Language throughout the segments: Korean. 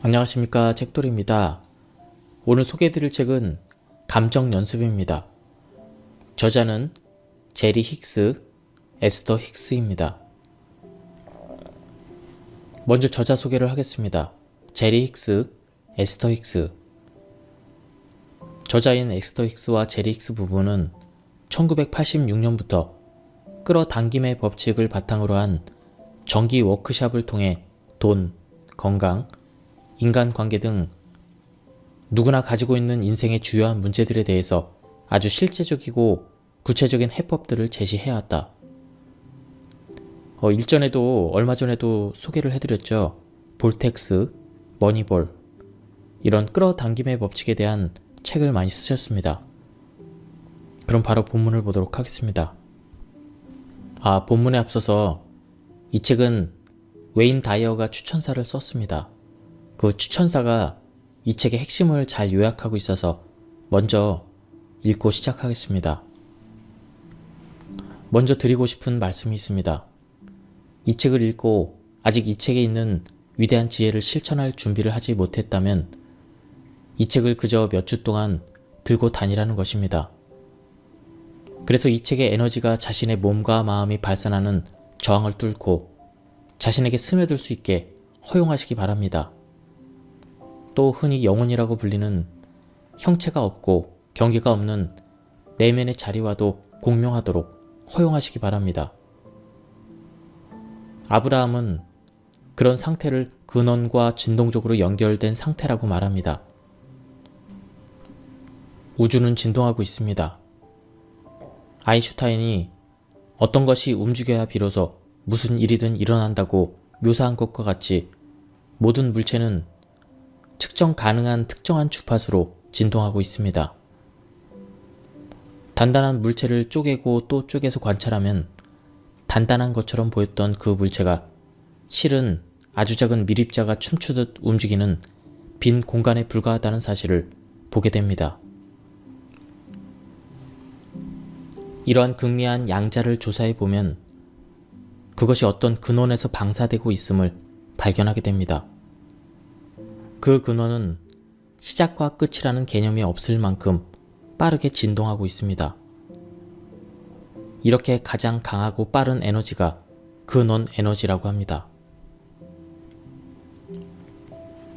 안녕하십니까, 책돌이입니다. 오늘 소개해드릴 책은 감정연습입니다. 저자는 제리 힉스, 에스더 힉스입니다. 먼저 저자 소개를 하겠습니다. 제리 힉스, 에스더 힉스. 저자인 에스더 힉스와 제리 힉스 부부는 1986년부터 끌어당김의 법칙을 바탕으로 한 정기 워크샵을 통해 돈, 건강, 인간관계 등 누구나 가지고 있는 인생의 주요한 문제들에 대해서 아주 실제적이고 구체적인 해법들을 제시해왔다. 일전에도 얼마 전에도 소개를 해드렸죠. 볼텍스, 머니볼 이런 끌어당김의 법칙에 대한 책을 많이 쓰셨습니다. 그럼 바로 본문을 보도록 하겠습니다. 본문에 앞서서 이 책은 웨인 다이어가 추천사를 썼습니다. 그 추천사가 이 책의 핵심을 잘 요약하고 있어서 먼저 읽고 시작하겠습니다. 먼저 드리고 싶은 말씀이 있습니다. 이 책을 읽고 아직 이 책에 있는 위대한 지혜를 실천할 준비를 하지 못했다면 이 책을 그저 몇 주 동안 들고 다니라는 것입니다. 그래서 이 책의 에너지가 자신의 몸과 마음이 발산하는 저항을 뚫고 자신에게 스며들 수 있게 허용하시기 바랍니다. 또 흔히 영혼이라고 불리는 형체가 없고 경계가 없는 내면의 자리와도 공명하도록 허용하시기 바랍니다. 아브라함은 그런 상태를 근원과 진동적으로 연결된 상태라고 말합니다. 우주는 진동하고 있습니다. 아인슈타인이 어떤 것이 움직여야 비로소 무슨 일이든 일어난다고 묘사한 것과 같이 모든 물체는 측정 가능한 특정한 주파수로 진동하고 있습니다. 단단한 물체를 쪼개고 또 쪼개서 관찰하면 단단한 것처럼 보였던 그 물체가 실은 아주 작은 미립자가 춤추듯 움직이는 빈 공간에 불과하다는 사실을 보게 됩니다. 이러한 극미한 양자를 조사해 보면 그것이 어떤 근원에서 방사되고 있음을 발견하게 됩니다. 그 근원은 시작과 끝이라는 개념이 없을 만큼 빠르게 진동하고 있습니다. 이렇게 가장 강하고 빠른 에너지가 근원 에너지라고 합니다.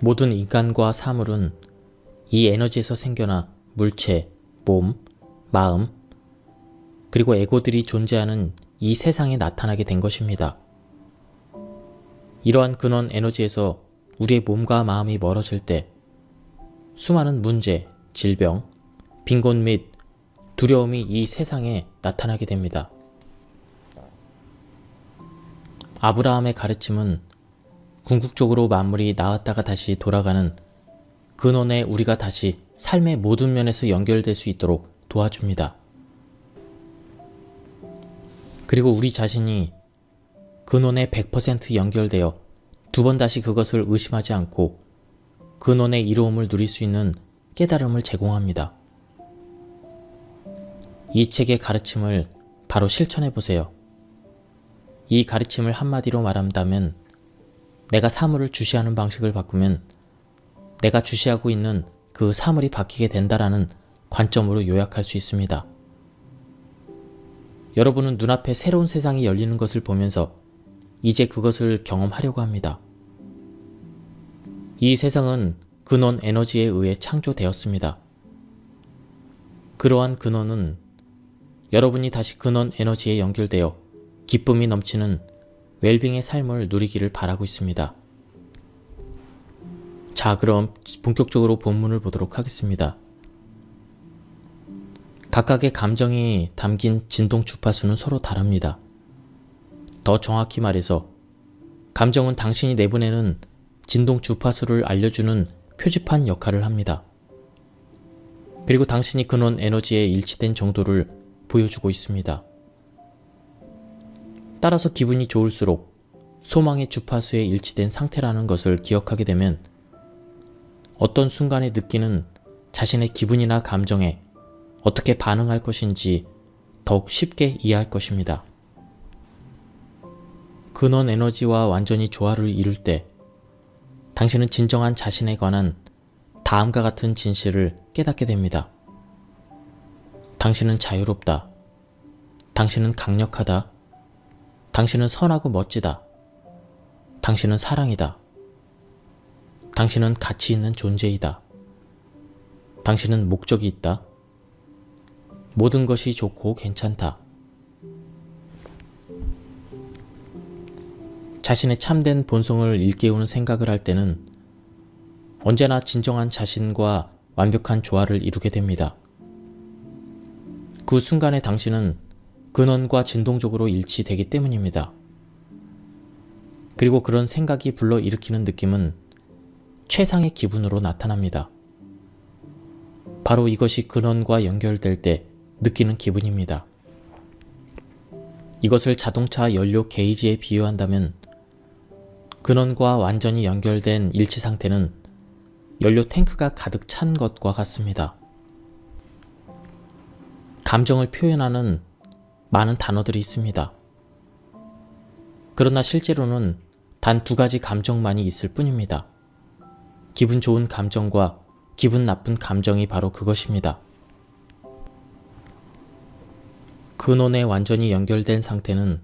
모든 인간과 사물은 이 에너지에서 생겨나 물체, 몸, 마음, 그리고 에고들이 존재하는 이 세상에 나타나게 된 것입니다. 이러한 근원 에너지에서 우리의 몸과 마음이 멀어질 때 수많은 문제, 질병, 빈곤 및 두려움이 이 세상에 나타나게 됩니다. 아브라함의 가르침은 궁극적으로 만물이 나았다가 다시 돌아가는 근원에 우리가 다시 삶의 모든 면에서 연결될 수 있도록 도와줍니다. 그리고 우리 자신이 근원에 100% 연결되어 두 번 다시 그것을 의심하지 않고 근원의 이로움을 누릴 수 있는 깨달음을 제공합니다. 이 책의 가르침을 바로 실천해 보세요. 이 가르침을 한마디로 말한다면 내가 사물을 주시하는 방식을 바꾸면 내가 주시하고 있는 그 사물이 바뀌게 된다라는 관점으로 요약할 수 있습니다. 여러분은 눈앞에 새로운 세상이 열리는 것을 보면서 이제 그것을 경험하려고 합니다. 이 세상은 근원 에너지에 의해 창조되었습니다. 그러한 근원은 여러분이 다시 근원 에너지에 연결되어 기쁨이 넘치는 웰빙의 삶을 누리기를 바라고 있습니다. 자, 그럼 본격적으로 본문을 보도록 하겠습니다. 각각의 감정이 담긴 진동 주파수는 서로 다릅니다. 더 정확히 말해서 감정은 당신이 내보내는 진동 주파수를 알려주는 표지판 역할을 합니다. 그리고 당신이 근원 에너지에 일치된 정도를 보여주고 있습니다. 따라서 기분이 좋을수록 소망의 주파수에 일치된 상태라는 것을 기억하게 되면 어떤 순간에 느끼는 자신의 기분이나 감정에 어떻게 반응할 것인지 더욱 쉽게 이해할 것입니다. 근원 에너지와 완전히 조화를 이룰 때 당신은 진정한 자신에 관한 다음과 같은 진실을 깨닫게 됩니다. 당신은 자유롭다. 당신은 강력하다. 당신은 선하고 멋지다. 당신은 사랑이다. 당신은 가치 있는 존재이다. 당신은 목적이 있다. 모든 것이 좋고 괜찮다. 자신의 참된 본성을 일깨우는 생각을 할 때는 언제나 진정한 자신과 완벽한 조화를 이루게 됩니다. 그 순간에 당신은 근원과 진동적으로 일치되기 때문입니다. 그리고 그런 생각이 불러일으키는 느낌은 최상의 기분으로 나타납니다. 바로 이것이 근원과 연결될 때 느끼는 기분입니다. 이것을 자동차 연료 게이지에 비유한다면 근원과 완전히 연결된 일치 상태는 연료 탱크가 가득 찬 것과 같습니다. 감정을 표현하는 많은 단어들이 있습니다. 그러나 실제로는 단 2가지 감정만이 있을 뿐입니다. 기분 좋은 감정과 기분 나쁜 감정이 바로 그것입니다. 근원에 완전히 연결된 상태는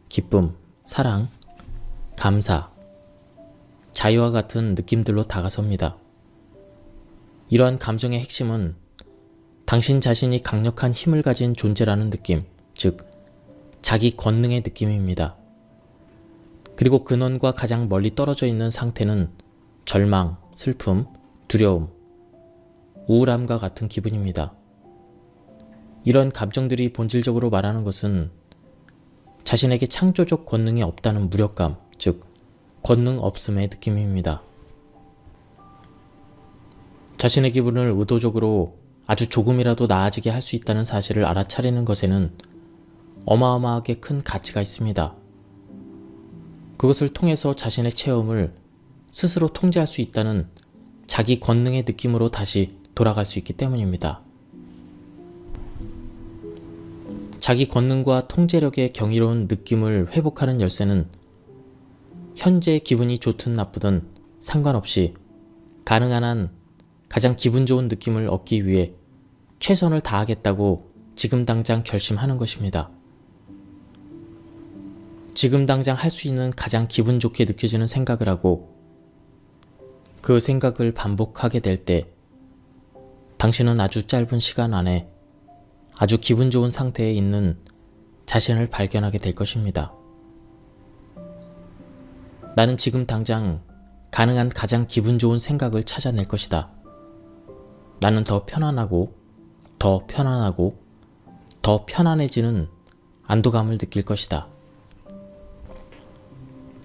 기쁨, 사랑, 감사, 자유와 같은 느낌들로 다가섭니다. 이러한 감정의 핵심은 당신 자신이 강력한 힘을 가진 존재라는 느낌, 즉 자기 권능의 느낌입니다. 그리고 근원과 가장 멀리 떨어져 있는 상태는 절망, 슬픔, 두려움, 우울함과 같은 기분입니다. 이런 감정들이 본질적으로 말하는 것은 자신에게 창조적 권능이 없다는 무력감, 즉 권능 없음의 느낌입니다. 자신의 기분을 의도적으로 아주 조금이라도 나아지게 할 수 있다는 사실을 알아차리는 것에는 어마어마하게 큰 가치가 있습니다. 그것을 통해서 자신의 체험을 스스로 통제할 수 있다는 자기 권능의 느낌으로 다시 돌아갈 수 있기 때문입니다. 자기 권능과 통제력의 경이로운 느낌을 회복하는 열쇠는 현재의 기분이 좋든 나쁘든 상관없이 가능한 한 가장 기분 좋은 느낌을 얻기 위해 최선을 다하겠다고 지금 당장 결심하는 것입니다. 지금 당장 할 수 있는 가장 기분 좋게 느껴지는 생각을 하고 그 생각을 반복하게 될 때 당신은 아주 짧은 시간 안에 아주 기분 좋은 상태에 있는 자신을 발견하게 될 것입니다. 나는 지금 당장 가능한 가장 기분 좋은 생각을 찾아낼 것이다. 나는 더 편안하고 더 편안하고 더 편안해지는 안도감을 느낄 것이다.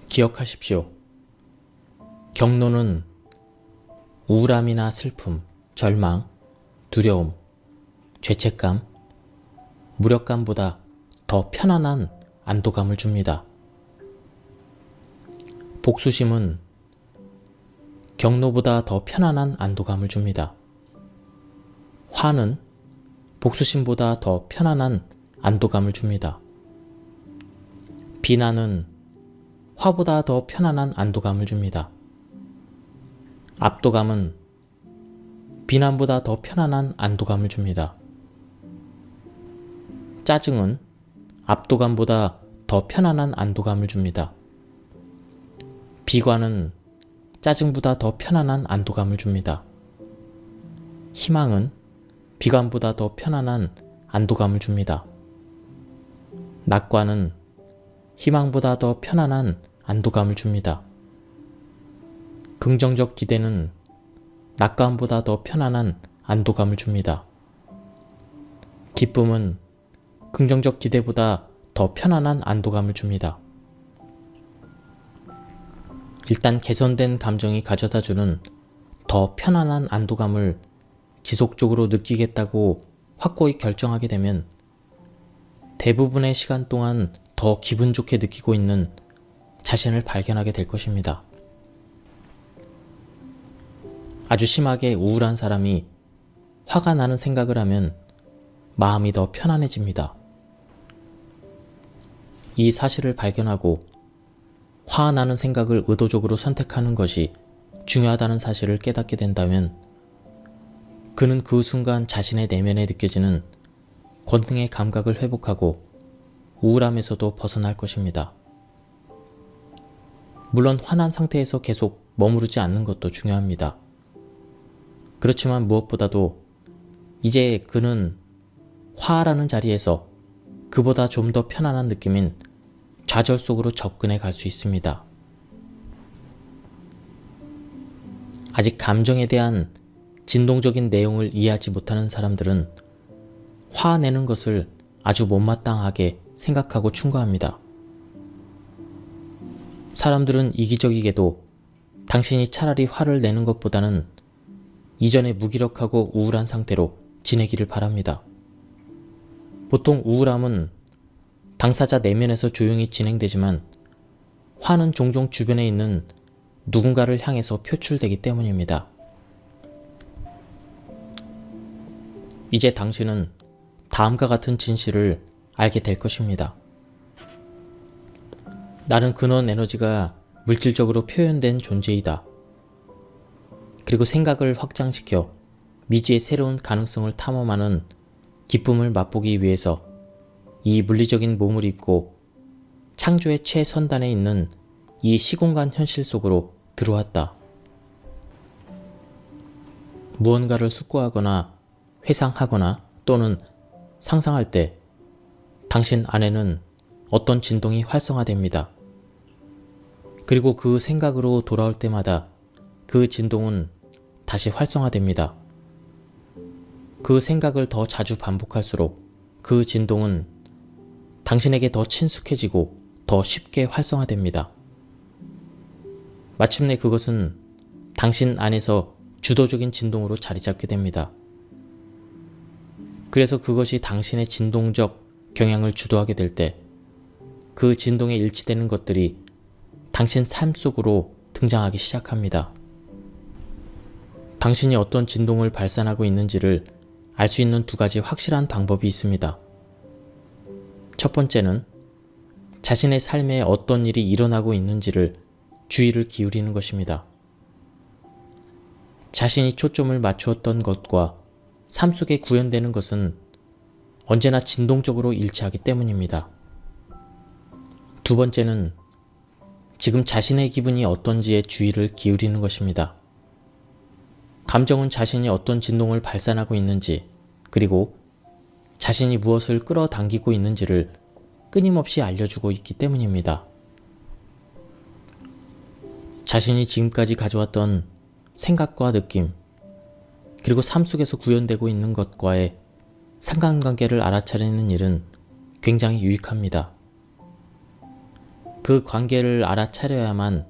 기억하십시오. 경로는 우울함이나 슬픔, 절망, 두려움, 죄책감, 무력감보다 더 편안한 안도감을 줍니다. 복수심은 경로보다 더 편안한 안도감을 줍니다. 화는 복수심보다 더 편안한 안도감을 줍니다. 비난은 화보다 더 편안한 안도감을 줍니다. 압도감은 비난보다 더 편안한 안도감을 줍니다. 짜증은 압도감보다 더 편안한 안도감을 줍니다. 비관은 짜증보다 더 편안한 안도감을 줍니다. 희망은 비관보다 더 편안한 안도감을 줍니다. 낙관은 희망보다 더 편안한 안도감을 줍니다. 긍정적 기대는 낙관보다 더 편안한 안도감을 줍니다. 기쁨은 긍정적 기대보다 더 편안한 안도감을 줍니다. 일단 개선된 감정이 가져다주는 더 편안한 안도감을 지속적으로 느끼겠다고 확고히 결정하게 되면 대부분의 시간 동안 더 기분 좋게 느끼고 있는 자신을 발견하게 될 것입니다. 아주 심하게 우울한 사람이 화가 나는 생각을 하면 마음이 더 편안해집니다. 이 사실을 발견하고 화나는 생각을 의도적으로 선택하는 것이 중요하다는 사실을 깨닫게 된다면 그는 그 순간 자신의 내면에 느껴지는 권능의 감각을 회복하고 우울함에서도 벗어날 것입니다. 물론 화난 상태에서 계속 머무르지 않는 것도 중요합니다. 그렇지만 무엇보다도 이제 그는 화라는 자리에서 그보다 좀 더 편안한 느낌인 좌절 속으로 접근해 갈 수 있습니다. 아직 감정에 대한 진동적인 내용을 이해하지 못하는 사람들은 화내는 것을 아주 못마땅하게 생각하고 충고합니다. 사람들은 이기적이게도 당신이 차라리 화를 내는 것보다는 이전에 무기력하고 우울한 상태로 지내기를 바랍니다. 보통 우울함은 당사자 내면에서 조용히 진행되지만 화는 종종 주변에 있는 누군가를 향해서 표출되기 때문입니다. 이제 당신은 다음과 같은 진실을 알게 될 것입니다. 나는 근원 에너지가 물질적으로 표현된 존재이다. 그리고 생각을 확장시켜 미지의 새로운 가능성을 탐험하는 기쁨을 맛보기 위해서 이 물리적인 몸을 입고 창조의 최선단에 있는 이 시공간 현실 속으로 들어왔다. 무언가를 숙고하거나 회상하거나 또는 상상할 때 당신 안에는 어떤 진동이 활성화됩니다. 그리고 그 생각으로 돌아올 때마다 그 진동은 다시 활성화됩니다. 그 생각을 더 자주 반복할수록 그 진동은 당신에게 더 친숙해지고 더 쉽게 활성화됩니다. 마침내 그것은 당신 안에서 주도적인 진동으로 자리 잡게 됩니다. 그래서 그것이 당신의 진동적 경향을 주도하게 될 때 그 진동에 일치되는 것들이 당신 삶 속으로 등장하기 시작합니다. 당신이 어떤 진동을 발산하고 있는지를 알 수 있는 두 가지 확실한 방법이 있습니다. 첫 번째는 자신의 삶에 어떤 일이 일어나고 있는지를 주의를 기울이는 것입니다. 자신이 초점을 맞추었던 것과 삶 속에 구현되는 것은 언제나 진동적으로 일치하기 때문입니다. 두 번째는 지금 자신의 기분이 어떤지에 주의를 기울이는 것입니다. 감정은 자신이 어떤 진동을 발산하고 있는지, 그리고 자신이 무엇을 끌어당기고 있는지를 끊임없이 알려주고 있기 때문입니다. 자신이 지금까지 가져왔던 생각과 느낌, 그리고 삶 속에서 구현되고 있는 것과의 상관관계를 알아차리는 일은 굉장히 유익합니다. 그 관계를 알아차려야만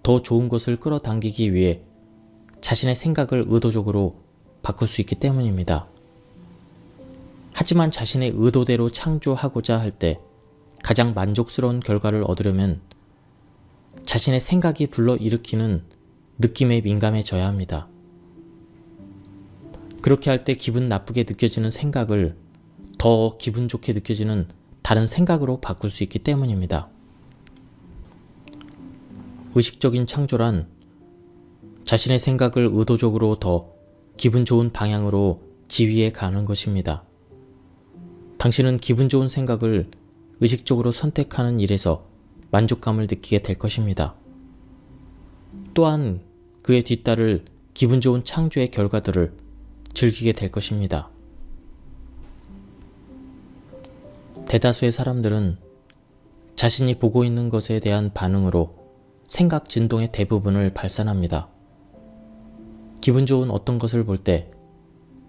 더 좋은 것을 끌어당기기 위해 자신의 생각을 의도적으로 바꿀 수 있기 때문입니다. 하지만 자신의 의도대로 창조하고자 할 때 가장 만족스러운 결과를 얻으려면 자신의 생각이 불러일으키는 느낌에 민감해져야 합니다. 그렇게 할 때 기분 나쁘게 느껴지는 생각을 더 기분 좋게 느껴지는 다른 생각으로 바꿀 수 있기 때문입니다. 의식적인 창조란 자신의 생각을 의도적으로 더 기분 좋은 방향으로 지휘해 가는 것입니다. 당신은 기분 좋은 생각을 의식적으로 선택하는 일에서 만족감을 느끼게 될 것입니다. 또한 그에 뒤따를 기분 좋은 창조의 결과들을 즐기게 될 것입니다. 대다수의 사람들은 자신이 보고 있는 것에 대한 반응으로 생각 진동의 대부분을 발산합니다. 기분 좋은 어떤 것을 볼 때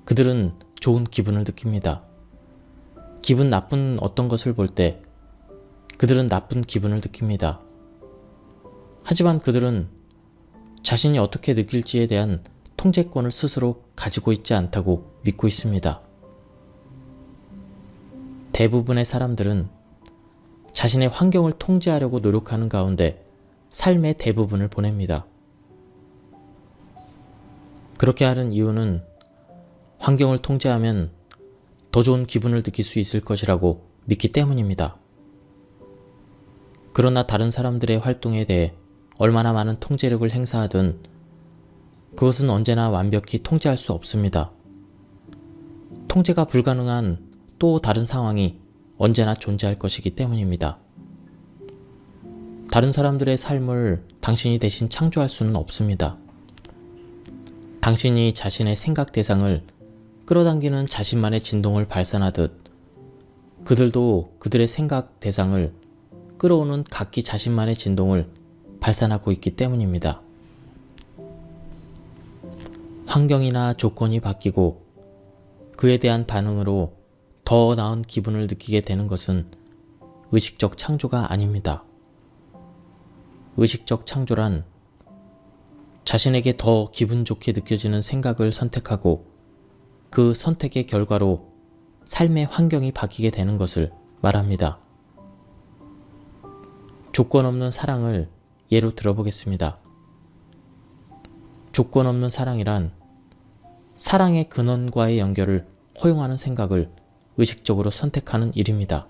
그들은 좋은 기분을 느낍니다. 기분 나쁜 어떤 것을 볼 때 그들은 나쁜 기분을 느낍니다. 하지만 그들은 자신이 어떻게 느낄지에 대한 통제권을 스스로 가지고 있지 않다고 믿고 있습니다. 대부분의 사람들은 자신의 환경을 통제하려고 노력하는 가운데 삶의 대부분을 보냅니다. 그렇게 하는 이유는 환경을 통제하면 더 좋은 기분을 느낄 수 있을 것이라고 믿기 때문입니다. 그러나 다른 사람들의 활동에 대해 얼마나 많은 통제력을 행사하든 그것은 언제나 완벽히 통제할 수 없습니다. 통제가 불가능한 또 다른 상황이 언제나 존재할 것이기 때문입니다. 다른 사람들의 삶을 당신이 대신 창조할 수는 없습니다. 당신이 자신의 생각 대상을 끌어당기는 자신만의 진동을 발산하듯 그들도 그들의 생각 대상을 끌어오는 각기 자신만의 진동을 발산하고 있기 때문입니다. 환경이나 조건이 바뀌고 그에 대한 반응으로 더 나은 기분을 느끼게 되는 것은 의식적 창조가 아닙니다. 의식적 창조란 자신에게 더 기분 좋게 느껴지는 생각을 선택하고 그 선택의 결과로 삶의 환경이 바뀌게 되는 것을 말합니다. 조건 없는 사랑을 예로 들어보겠습니다. 조건 없는 사랑이란 사랑의 근원과의 연결을 허용하는 생각을 의식적으로 선택하는 일입니다.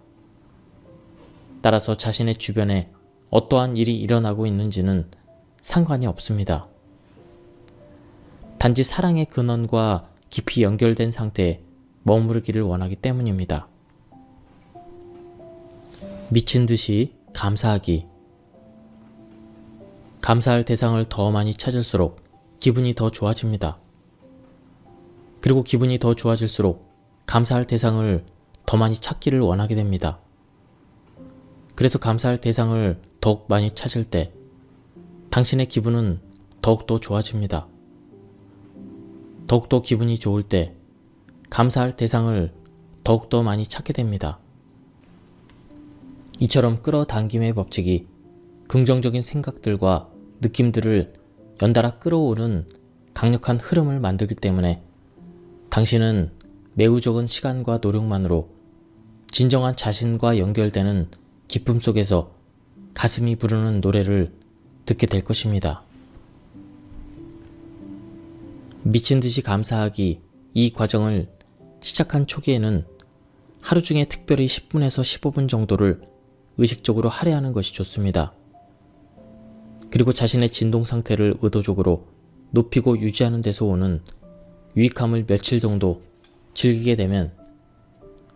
따라서 자신의 주변에 어떠한 일이 일어나고 있는지는 상관이 없습니다. 단지 사랑의 근원과 깊이 연결된 상태에 머무르기를 원하기 때문입니다. 미친 듯이 감사하기. 감사할 대상을 더 많이 찾을수록 기분이 더 좋아집니다. 그리고 기분이 더 좋아질수록 감사할 대상을 더 많이 찾기를 원하게 됩니다. 그래서 감사할 대상을 더욱 많이 찾을 때 당신의 기분은 더욱더 좋아집니다. 더욱더 기분이 좋을 때 감사할 대상을 더욱더 많이 찾게 됩니다. 이처럼 끌어당김의 법칙이 긍정적인 생각들과 느낌들을 연달아 끌어오는 강력한 흐름을 만들기 때문에 당신은 매우 적은 시간과 노력만으로 진정한 자신과 연결되는 기쁨 속에서 가슴이 부르는 노래를 듣게 될 것입니다. 미친 듯이 감사하기 이 과정을 시작한 초기에는 하루 중에 특별히 10분에서 15분 정도를 의식적으로 할애하는 것이 좋습니다. 그리고 자신의 진동 상태를 의도적으로 높이고 유지하는 데서 오는 유익함을 며칠 정도 즐기게 되면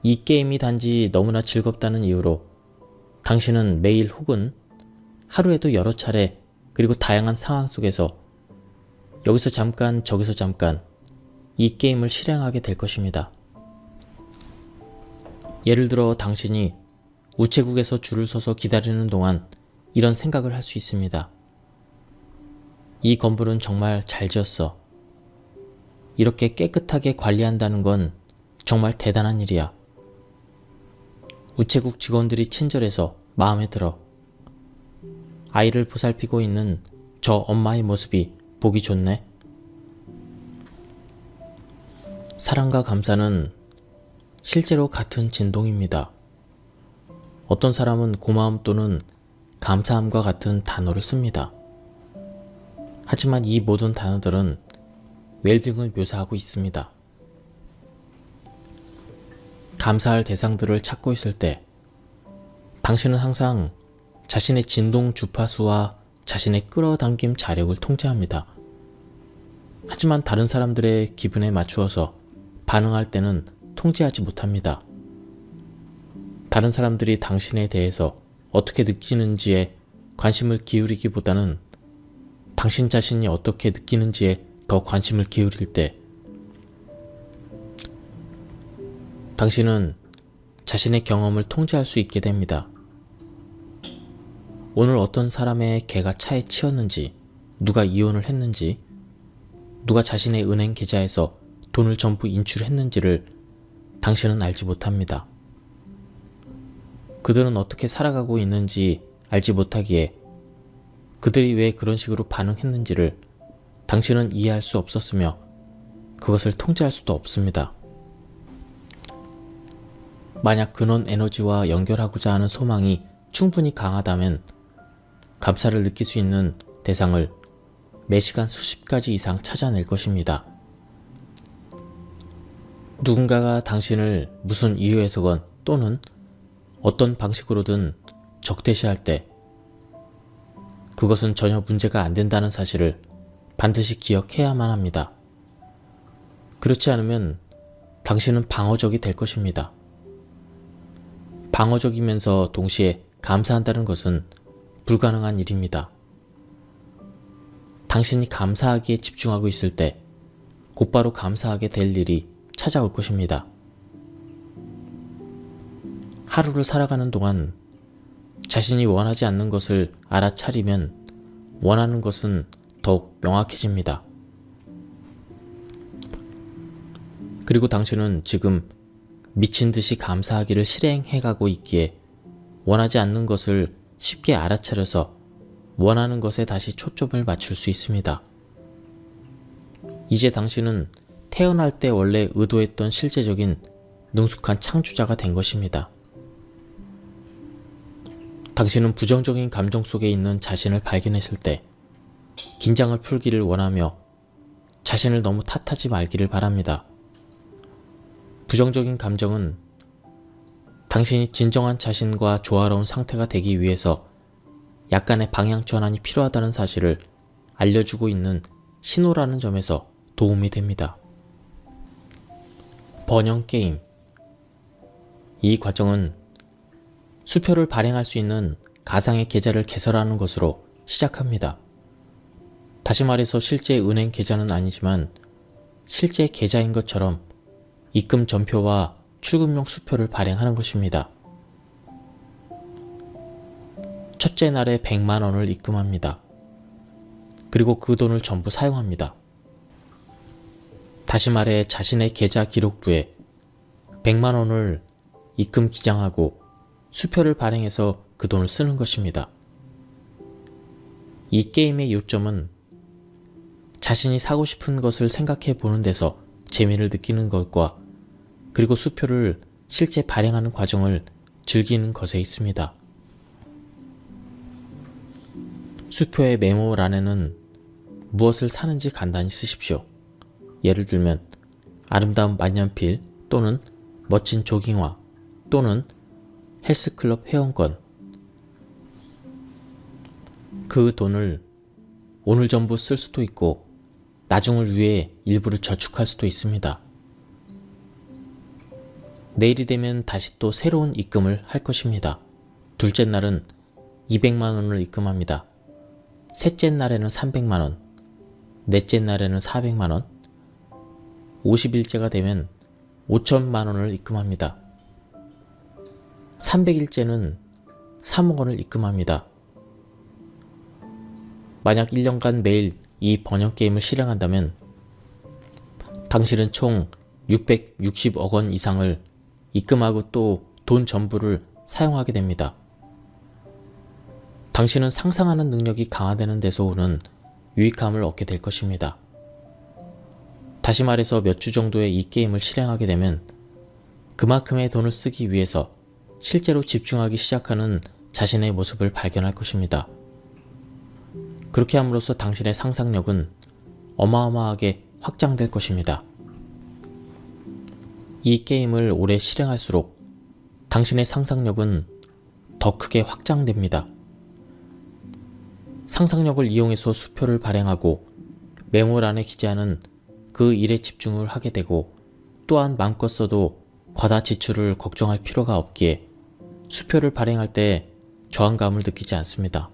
이 게임이 단지 너무나 즐겁다는 이유로 당신은 매일 혹은 하루에도 여러 차례 그리고 다양한 상황 속에서 여기서 잠깐 저기서 잠깐 이 게임을 실행하게 될 것입니다. 예를 들어 당신이 우체국에서 줄을 서서 기다리는 동안 이런 생각을 할 수 있습니다. 이 건물은 정말 잘 지었어. 이렇게 깨끗하게 관리한다는 건 정말 대단한 일이야. 우체국 직원들이 친절해서 마음에 들어. 아이를 보살피고 있는 저 엄마의 모습이 보기 좋네. 사랑과 감사는 실제로 같은 진동입니다. 어떤 사람은 고마움 또는 감사함과 같은 단어를 씁니다. 하지만 이 모든 단어들은 웰빙을 묘사하고 있습니다. 감사할 대상들을 찾고 있을 때 당신은 항상 자신의 진동 주파수와 자신의 끌어당김 자력을 통제합니다. 하지만 다른 사람들의 기분에 맞추어서 반응할 때는 통제하지 못합니다. 다른 사람들이 당신에 대해서 어떻게 느끼는지에 관심을 기울이기보다는 당신 자신이 어떻게 느끼는지에 더 관심을 기울일 때 당신은 자신의 경험을 통제할 수 있게 됩니다. 오늘 어떤 사람의 개가 차에 치였는지, 누가 이혼을 했는지, 누가 자신의 은행 계좌에서 돈을 전부 인출했는지를 당신은 알지 못합니다. 그들은 어떻게 살아가고 있는지 알지 못하기에 그들이 왜 그런 식으로 반응했는지를 당신은 이해할 수 없었으며 그것을 통제할 수도 없습니다. 만약 근원 에너지와 연결하고자 하는 소망이 충분히 강하다면 감사를 느낄 수 있는 대상을 매시간 수십 가지 이상 찾아낼 것입니다. 누군가가 당신을 무슨 이유에서건 또는 어떤 방식으로든 적대시할 때 그것은 전혀 문제가 안 된다는 사실을 반드시 기억해야만 합니다. 그렇지 않으면 당신은 방어적이 될 것입니다. 방어적이면서 동시에 감사한다는 것은 불가능한 일입니다. 당신이 감사하기에 집중하고 있을 때 곧바로 감사하게 될 일이 찾아올 것입니다. 하루를 살아가는 동안 자신이 원하지 않는 것을 알아차리면 원하는 것은 더욱 명확해집니다. 그리고 당신은 지금 미친 듯이 감사하기를 실행해가고 있기에 원하지 않는 것을 쉽게 알아차려서 원하는 것에 다시 초점을 맞출 수 있습니다. 이제 당신은 태어날 때 원래 의도했던 실제적인 능숙한 창조자가 된 것입니다. 당신은 부정적인 감정 속에 있는 자신을 발견했을 때 긴장을 풀기를 원하며 자신을 너무 탓하지 말기를 바랍니다. 부정적인 감정은 당신이 진정한 자신과 조화로운 상태가 되기 위해서 약간의 방향 전환이 필요하다는 사실을 알려주고 있는 신호라는 점에서 도움이 됩니다. 번영 게임. 이 과정은 수표를 발행할 수 있는 가상의 계좌를 개설하는 것으로 시작합니다. 다시 말해서 실제 은행 계좌는 아니지만 실제 계좌인 것처럼 입금 전표와 출금용 수표를 발행하는 것입니다. 첫째 날에 100만 원을 입금합니다. 그리고 그 돈을 전부 사용합니다. 다시 말해 자신의 계좌 기록부에 100만 원을 입금 기장하고 수표를 발행해서 그 돈을 쓰는 것입니다. 이 게임의 요점은 자신이 사고 싶은 것을 생각해 보는 데서 재미를 느끼는 것과 그리고 수표를 실제 발행하는 과정을 즐기는 것에 있습니다. 수표의 메모란에는 무엇을 사는지 간단히 쓰십시오. 예를 들면 아름다운 만년필 또는 멋진 조깅화 또는 헬스클럽 회원권. 그 돈을 오늘 전부 쓸 수도 있고 나중을 위해 일부를 저축할 수도 있습니다. 내일이 되면 다시 또 새로운 입금을 할 것입니다. 둘째 날은 200만 원을 입금합니다. 셋째 날에는 300만 원, 넷째 날에는 400만 원, 50일째가 되면 5천만 원을 입금합니다. 300일째는 3억 원을 입금합니다. 만약 1년간 매일 이 번영 게임을 실행한다면 당신은 총 660억 원 이상을 입금하고 또 돈 전부를 사용하게 됩니다. 당신은 상상하는 능력이 강화되는 데서 오는 유익함을 얻게 될 것입니다. 다시 말해서 몇 주 정도의 이 게임을 실행하게 되면 그만큼의 돈을 쓰기 위해서 실제로 집중하기 시작하는 자신의 모습을 발견할 것입니다. 그렇게 함으로써 당신의 상상력은 어마어마하게 확장될 것입니다. 이 게임을 오래 실행할수록 당신의 상상력은 더 크게 확장됩니다. 상상력을 이용해서 수표를 발행하고 메모란에 기재하는 그 일에 집중을 하게 되고 또한 마음껏 써도 과다 지출을 걱정할 필요가 없기에 수표를 발행할 때 저항감을 느끼지 않습니다.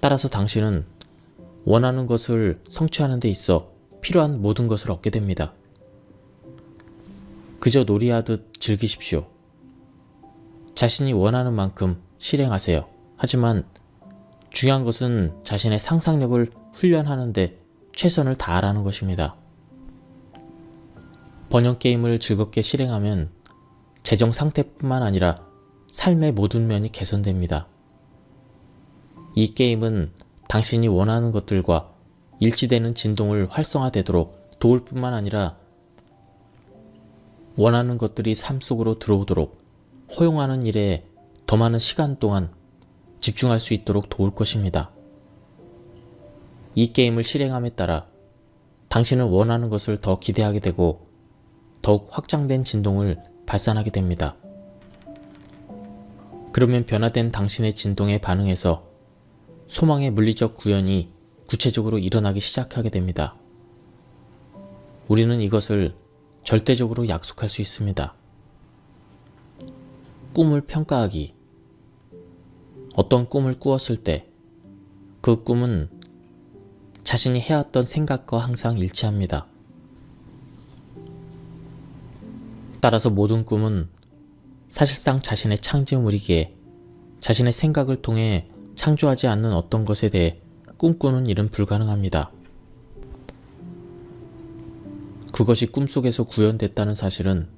따라서 당신은 원하는 것을 성취하는 데 있어 필요한 모든 것을 얻게 됩니다. 그저 놀이하듯 즐기십시오. 자신이 원하는 만큼 실행하세요. 하지만 중요한 것은 자신의 상상력을 훈련하는 데 최선을 다하라는 것입니다. 번영 게임을 즐겁게 실행하면 재정 상태뿐만 아니라 삶의 모든 면이 개선됩니다. 이 게임은 당신이 원하는 것들과 일치되는 진동을 활성화되도록 도울 뿐만 아니라 원하는 것들이 삶 속으로 들어오도록 허용하는 일에 더 많은 시간 동안 집중할 수 있도록 도울 것입니다. 이 게임을 실행함에 따라 당신은 원하는 것을 더 기대하게 되고 더욱 확장된 진동을 발산하게 됩니다. 그러면 변화된 당신의 진동에 반응해서 소망의 물리적 구현이 구체적으로 일어나기 시작하게 됩니다. 우리는 이것을 절대적으로 약속할 수 있습니다. 꿈을 평가하기. 어떤 꿈을 꾸었을 때 그 꿈은 자신이 해왔던 생각과 항상 일치합니다. 따라서 모든 꿈은 사실상 자신의 창조물이기에 자신의 생각을 통해 창조하지 않는 어떤 것에 대해 꿈꾸는 일은 불가능합니다. 그것이 꿈속에서 구현됐다는 사실은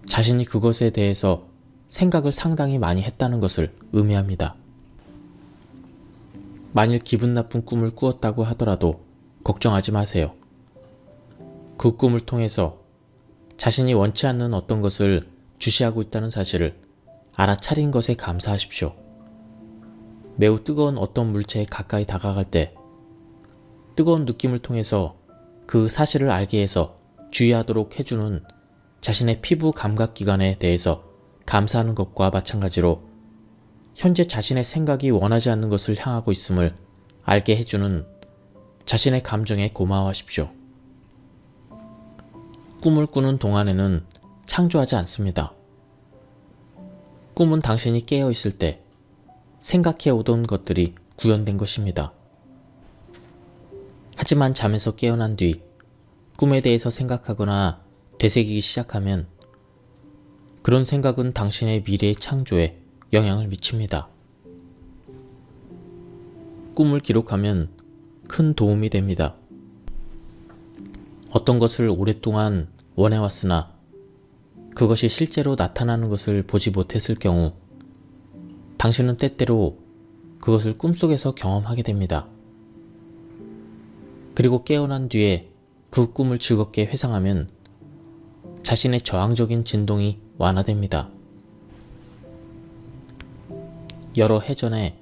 자신이 그것에 대해서 생각을 상당히 많이 했다는 것을 의미합니다. 만일 기분 나쁜 꿈을 꾸었다고 하더라도 걱정하지 마세요. 그 꿈을 통해서 자신이 원치 않는 어떤 것을 주시하고 있다는 사실을 알아차린 것에 감사하십시오. 매우 뜨거운 어떤 물체에 가까이 다가갈 때 뜨거운 느낌을 통해서 그 사실을 알게 해서 주의하도록 해주는 자신의 피부 감각기관에 대해서 감사하는 것과 마찬가지로 현재 자신의 생각이 원하지 않는 것을 향하고 있음을 알게 해주는 자신의 감정에 고마워하십시오. 꿈을 꾸는 동안에는 창조하지 않습니다. 꿈은 당신이 깨어 있을 때 생각해 오던 것들이 구현된 것입니다. 하지만 잠에서 깨어난 뒤 꿈에 대해서 생각하거나 되새기기 시작하면 그런 생각은 당신의 미래의 창조에 영향을 미칩니다. 꿈을 기록하면 큰 도움이 됩니다. 어떤 것을 오랫동안 원해왔으나 그것이 실제로 나타나는 것을 보지 못했을 경우 당신은 때때로 그것을 꿈속에서 경험하게 됩니다. 그리고 깨어난 뒤에 그 꿈을 즐겁게 회상하면 자신의 저항적인 진동이 완화됩니다. 여러 해 전에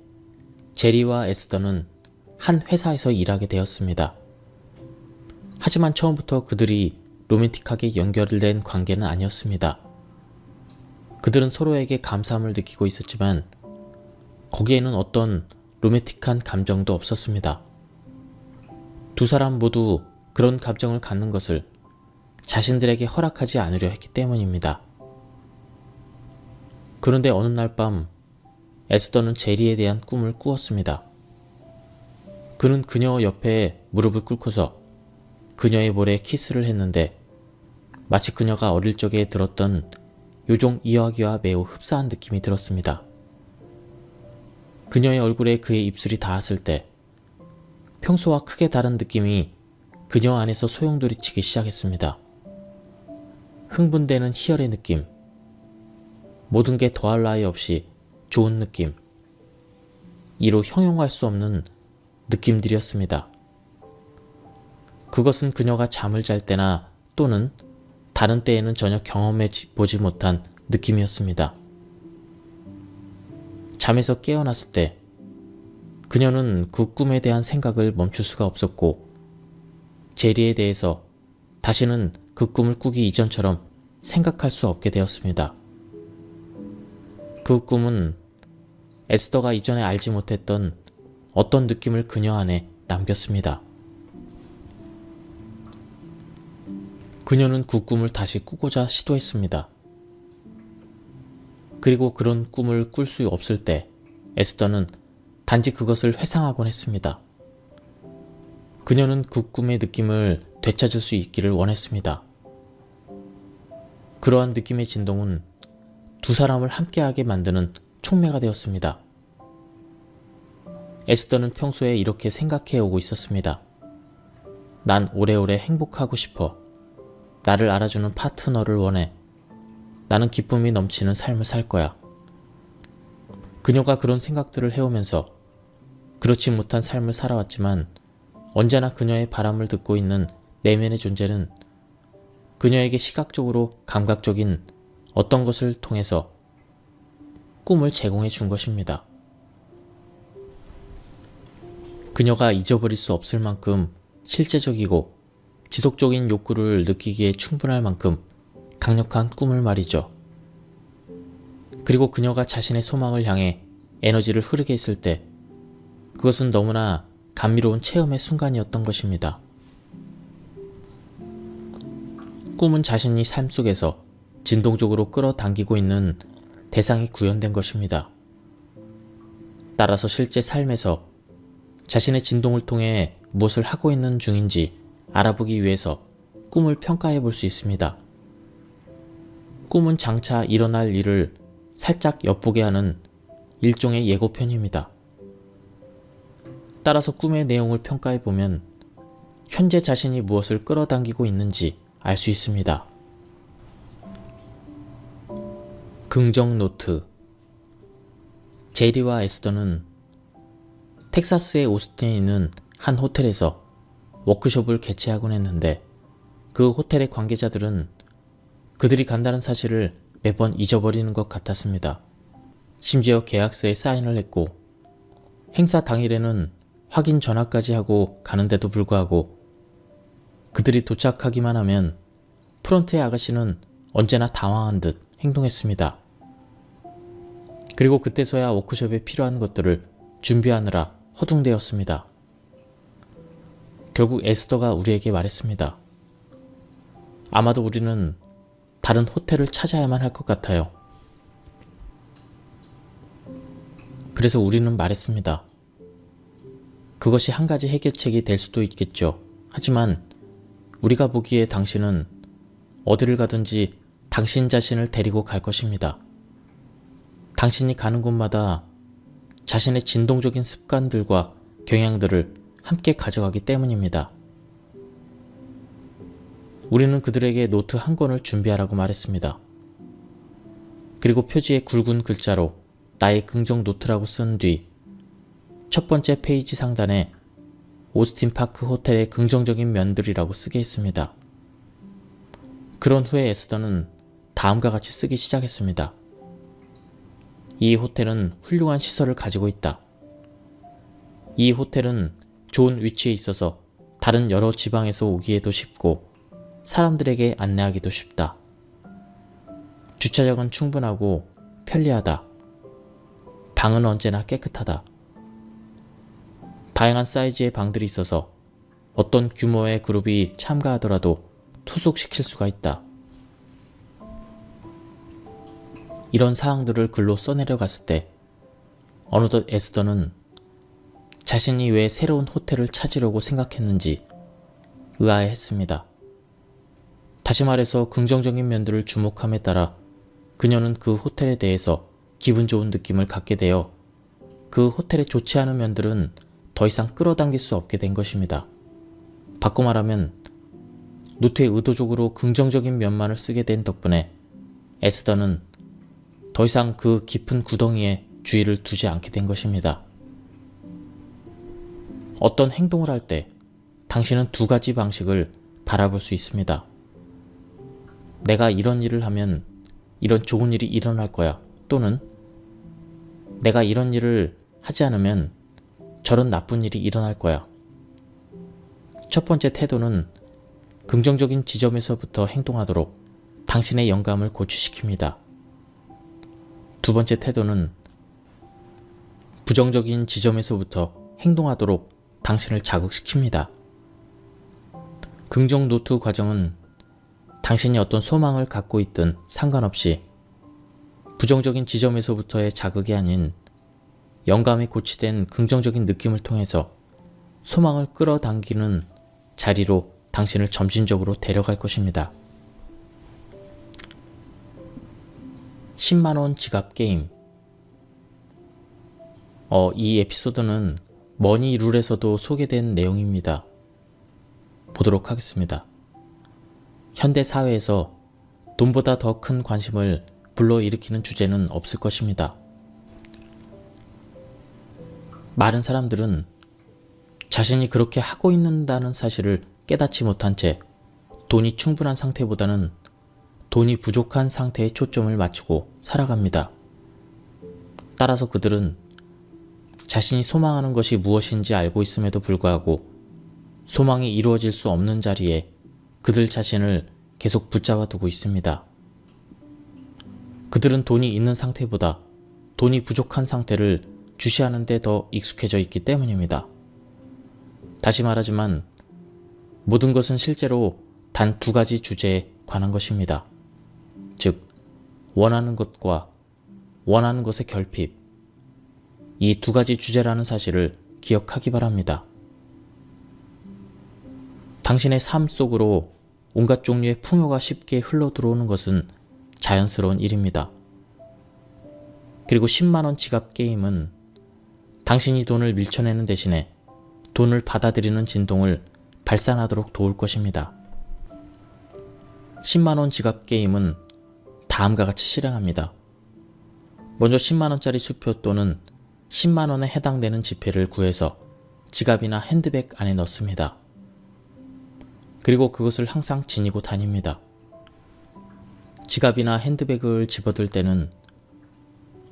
제리와 에스더는 한 회사에서 일하게 되었습니다. 하지만 처음부터 그들이 로맨틱하게 연결된 관계는 아니었습니다. 그들은 서로에게 감사함을 느끼고 있었지만 거기에는 어떤 로맨틱한 감정도 없었습니다. 두 사람 모두 그런 감정을 갖는 것을 자신들에게 허락하지 않으려 했기 때문입니다. 그런데 어느 날 밤 에스더는 제리에 대한 꿈을 꾸었습니다. 그는 그녀 옆에 무릎을 꿇고서 그녀의 볼에 키스를 했는데 마치 그녀가 어릴 적에 들었던 요종 이야기와 매우 흡사한 느낌이 들었습니다. 그녀의 얼굴에 그의 입술이 닿았을 때 평소와 크게 다른 느낌이 그녀 안에서 소용돌이치기 시작했습니다. 흥분되는 희열의 느낌, 모든 게 더할 나위 없이 좋은 느낌, 이로 형용할 수 없는 느낌들이었습니다. 그것은 그녀가 잠을 잘 때나 또는 다른 때에는 전혀 경험해 보지 못한 느낌이었습니다. 잠에서 깨어났을 때 그녀는 그 꿈에 대한 생각을 멈출 수가 없었고 제리에 대해서 다시는 그 꿈을 꾸기 이전처럼 생각할 수 없게 되었습니다. 그 꿈은 에스더가 이전에 알지 못했던 어떤 느낌을 그녀 안에 남겼습니다. 그녀는 그 꿈을 다시 꾸고자 시도했습니다. 그리고 그런 꿈을 꿀 수 없을 때 에스더는 단지 그것을 회상하곤 했습니다. 그녀는 그 꿈의 느낌을 되찾을 수 있기를 원했습니다. 그러한 느낌의 진동은 두 사람을 함께하게 만드는 촉매가 되었습니다. 에스더는 평소에 이렇게 생각해 오고 있었습니다. 난 오래오래 행복하고 싶어. 나를 알아주는 파트너를 원해. 나는 기쁨이 넘치는 삶을 살 거야. 그녀가 그런 생각들을 해오면서 그렇지 못한 삶을 살아왔지만 언제나 그녀의 바람을 듣고 있는 내면의 존재는 그녀에게 시각적으로 감각적인 어떤 것을 통해서 꿈을 제공해 준 것입니다. 그녀가 잊어버릴 수 없을 만큼 실제적이고 지속적인 욕구를 느끼기에 충분할 만큼 강력한 꿈을 말이죠. 그리고 그녀가 자신의 소망을 향해 에너지를 흐르게 했을 때 그것은 너무나 감미로운 체험의 순간이었던 것입니다. 꿈은 자신이 삶 속에서 진동적으로 끌어당기고 있는 대상이 구현된 것입니다. 따라서 실제 삶에서 자신의 진동을 통해 무엇을 하고 있는 중인지 알아보기 위해서 꿈을 평가해 볼 수 있습니다. 꿈은 장차 일어날 일을 살짝 엿보게 하는 일종의 예고편입니다. 따라서 꿈의 내용을 평가해 보면 현재 자신이 무엇을 끌어당기고 있는지 알 수 있습니다. 긍정 노트. 제리와 에스더는 텍사스의 오스틴에 있는 한 호텔에서 워크숍을 개최하곤 했는데 그 호텔의 관계자들은 그들이 간다는 사실을 매번 잊어버리는 것 같았습니다. 심지어 계약서에 사인을 했고 행사 당일에는 확인 전화까지 하고 가는데도 불구하고 그들이 도착하기만 하면 프런트의 아가씨는 언제나 당황한 듯 행동했습니다. 그리고 그때서야 워크숍에 필요한 것들을 준비하느라 허둥대었습니다. 결국 에스더가 우리에게 말했습니다. 아마도 우리는 다른 호텔을 찾아야만 할 것 같아요. 그래서 우리는 말했습니다. 그것이 한 가지 해결책이 될 수도 있겠죠. 하지만 우리가 보기에 당신은 어디를 가든지 당신 자신을 데리고 갈 것입니다. 당신이 가는 곳마다 자신의 진동적인 습관들과 경향들을 함께 가져가기 때문입니다. 우리는 그들에게 노트 한 권을 준비하라고 말했습니다. 그리고 표지에 굵은 글자로 나의 긍정 노트라고 쓴 뒤 첫 번째 페이지 상단에 오스틴 파크 호텔의 긍정적인 면들이라고 쓰게 했습니다. 그런 후에 에스더는 다음과 같이 쓰기 시작했습니다. 이 호텔은 훌륭한 시설을 가지고 있다. 이 호텔은 좋은 위치에 있어서 다른 여러 지방에서 오기에도 쉽고 사람들에게 안내하기도 쉽다. 주차장은 충분하고 편리하다. 방은 언제나 깨끗하다. 다양한 사이즈의 방들이 있어서 어떤 규모의 그룹이 참가하더라도 투숙시킬 수가 있다. 이런 사항들을 글로 써내려갔을 때 어느덧 에스더는 자신이 왜 새로운 호텔을 찾으려고 생각했는지 의아해했습니다. 다시 말해서 긍정적인 면들을 주목함에 따라 그녀는 그 호텔에 대해서 기분 좋은 느낌을 갖게 되어 그 호텔의 좋지 않은 면들은 더 이상 끌어당길 수 없게 된 것입니다. 바꿔 말하면 노트에 의도적으로 긍정적인 면만을 쓰게 된 덕분에 에스더는 더 이상 그 깊은 구덩이에 주의를 두지 않게 된 것입니다. 어떤 행동을 할 때 당신은 두 가지 방식을 바라볼 수 있습니다. 내가 이런 일을 하면 이런 좋은 일이 일어날 거야. 또는 내가 이런 일을 하지 않으면 저런 나쁜 일이 일어날 거야. 첫 번째 태도는 긍정적인 지점에서부터 행동하도록 당신의 영감을 고취시킵니다. 두 번째 태도는 부정적인 지점에서부터 행동하도록 당신을 자극시킵니다. 긍정 노트 과정은 당신이 어떤 소망을 갖고 있든 상관없이 부정적인 지점에서부터의 자극이 아닌 영감에 고취된 긍정적인 느낌을 통해서 소망을 끌어당기는 자리로 당신을 점진적으로 데려갈 것입니다. 10만원 지갑 게임. 이 에피소드는 머니 룰에서도 소개된 내용입니다. 보도록 하겠습니다. 현대 사회에서 돈보다 더 큰 관심을 불러일으키는 주제는 없을 것입니다. 많은 사람들은 자신이 그렇게 하고 있는다는 사실을 깨닫지 못한 채 돈이 충분한 상태보다는 돈이 부족한 상태에 초점을 맞추고 살아갑니다. 따라서 그들은 자신이 소망하는 것이 무엇인지 알고 있음에도 불구하고 소망이 이루어질 수 없는 자리에 그들 자신을 계속 붙잡아 두고 있습니다. 그들은 돈이 있는 상태보다 돈이 부족한 상태를 주시하는 데 더 익숙해져 있기 때문입니다. 다시 말하지만 모든 것은 실제로 단 두 가지 주제에 관한 것입니다. 즉, 원하는 것과 원하는 것의 결핍. 이 두 가지 주제라는 사실을 기억하기 바랍니다. 당신의 삶 속으로 온갖 종류의 풍요가 쉽게 흘러 들어오는 것은 자연스러운 일입니다. 그리고 10만원 지갑 게임은 당신이 돈을 밀쳐내는 대신에 돈을 받아들이는 진동을 발산하도록 도울 것입니다. 10만원 지갑 게임은 다음과 같이 실행합니다. 먼저 10만원짜리 수표 또는 10만원에 해당되는 지폐를 구해서 지갑이나 핸드백 안에 넣습니다. 그리고 그것을 항상 지니고 다닙니다. 지갑이나 핸드백을 집어들 때는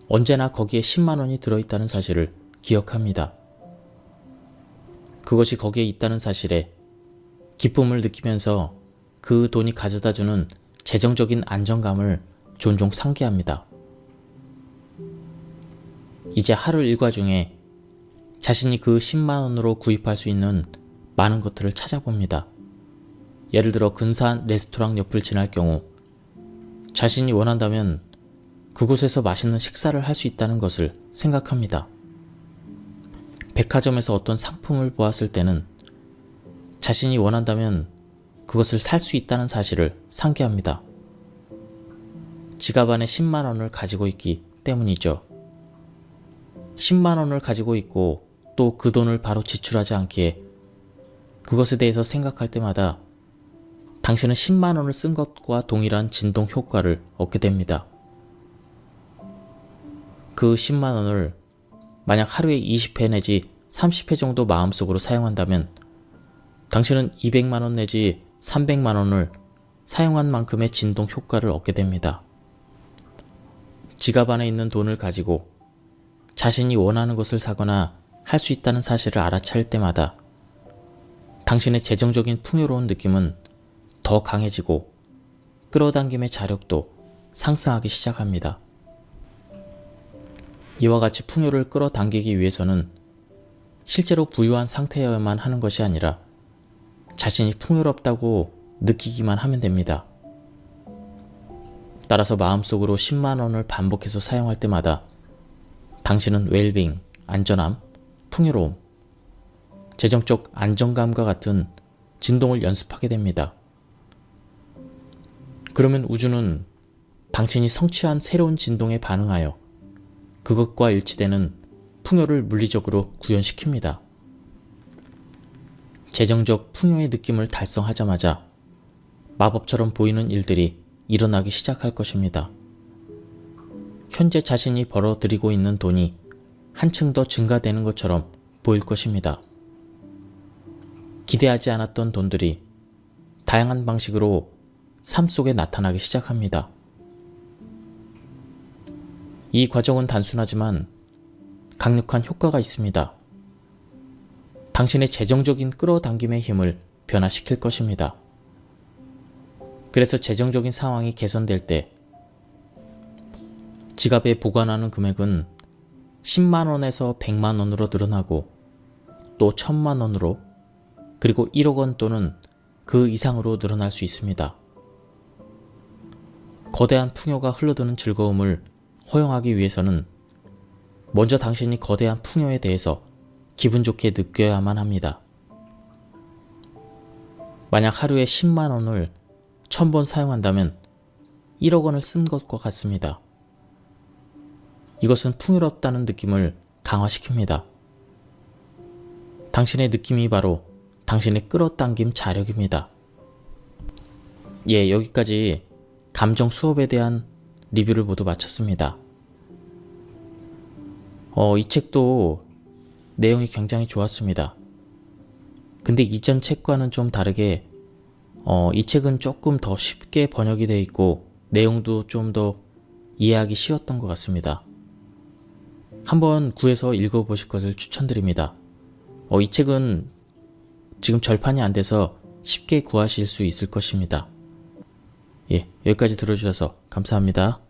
언제나 거기에 10만원이 들어있다는 사실을 기억합니다. 그것이 거기에 있다는 사실에 기쁨을 느끼면서 그 돈이 가져다주는 재정적인 안정감을 종종 상기합니다. 이제 하루 일과 중에 자신이 그 10만원으로 구입할 수 있는 많은 것들을 찾아봅니다. 예를 들어 근사한 레스토랑 옆을 지날 경우 자신이 원한다면 그곳에서 맛있는 식사를 할 수 있다는 것을 생각합니다. 백화점에서 어떤 상품을 보았을 때는 자신이 원한다면 그것을 살 수 있다는 사실을 상기합니다. 지갑 안에 10만원을 가지고 있기 때문이죠. 10만원을 가지고 있고 또 그 돈을 바로 지출하지 않기에 그것에 대해서 생각할 때마다 당신은 10만원을 쓴 것과 동일한 진동 효과를 얻게 됩니다. 그 10만원을 만약 하루에 20회 내지 30회 정도 마음속으로 사용한다면 당신은 200만원 내지 300만원을 사용한 만큼의 진동 효과를 얻게 됩니다. 지갑 안에 있는 돈을 가지고 자신이 원하는 것을 사거나 할 수 있다는 사실을 알아차릴 때마다 당신의 재정적인 풍요로운 느낌은 더 강해지고 끌어당김의 자력도 상승하기 시작합니다. 이와 같이 풍요를 끌어당기기 위해서는 실제로 부유한 상태여야만 하는 것이 아니라 자신이 풍요롭다고 느끼기만 하면 됩니다. 따라서 마음속으로 10만원을 반복해서 사용할 때마다 당신은 웰빙, 안전함, 풍요로움, 재정적 안정감과 같은 진동을 연습하게 됩니다. 그러면 우주는 당신이 성취한 새로운 진동에 반응하여 그것과 일치되는 풍요를 물리적으로 구현시킵니다. 재정적 풍요의 느낌을 달성하자마자 마법처럼 보이는 일들이 일어나기 시작할 것입니다. 현재 자신이 벌어들이고 있는 돈이 한층 더 증가되는 것처럼 보일 것입니다. 기대하지 않았던 돈들이 다양한 방식으로 삶 속에 나타나기 시작합니다. 이 과정은 단순하지만 강력한 효과가 있습니다. 당신의 재정적인 끌어당김의 힘을 변화시킬 것입니다. 그래서 재정적인 상황이 개선될 때 지갑에 보관하는 금액은 10만원에서 100만원으로 늘어나고 또 1000만원으로 그리고 1억원 또는 그 이상으로 늘어날 수 있습니다. 거대한 풍요가 흘러드는 즐거움을 허용하기 위해서는 먼저 당신이 거대한 풍요에 대해서 기분 좋게 느껴야만 합니다. 만약 하루에 10만원을 1000번 사용한다면 1억원을 쓴 것과 같습니다. 이것은 풍요롭다는 느낌을 강화시킵니다. 당신의 느낌이 바로 당신의 끌어당김 자력입니다. 여기까지 감정 수업에 대한 리뷰를 모두 마쳤습니다. 이 책도 내용이 굉장히 좋았습니다. 근데 이전 책과는 좀 다르게 이 책은 조금 더 쉽게 번역이 되어 있고 내용도 좀 더 이해하기 쉬웠던 것 같습니다. 한번 구해서 읽어보실 것을 추천드립니다. 이 책은 지금 절판이 안 돼서 쉽게 구하실 수 있을 것입니다. 여기까지 들어주셔서 감사합니다.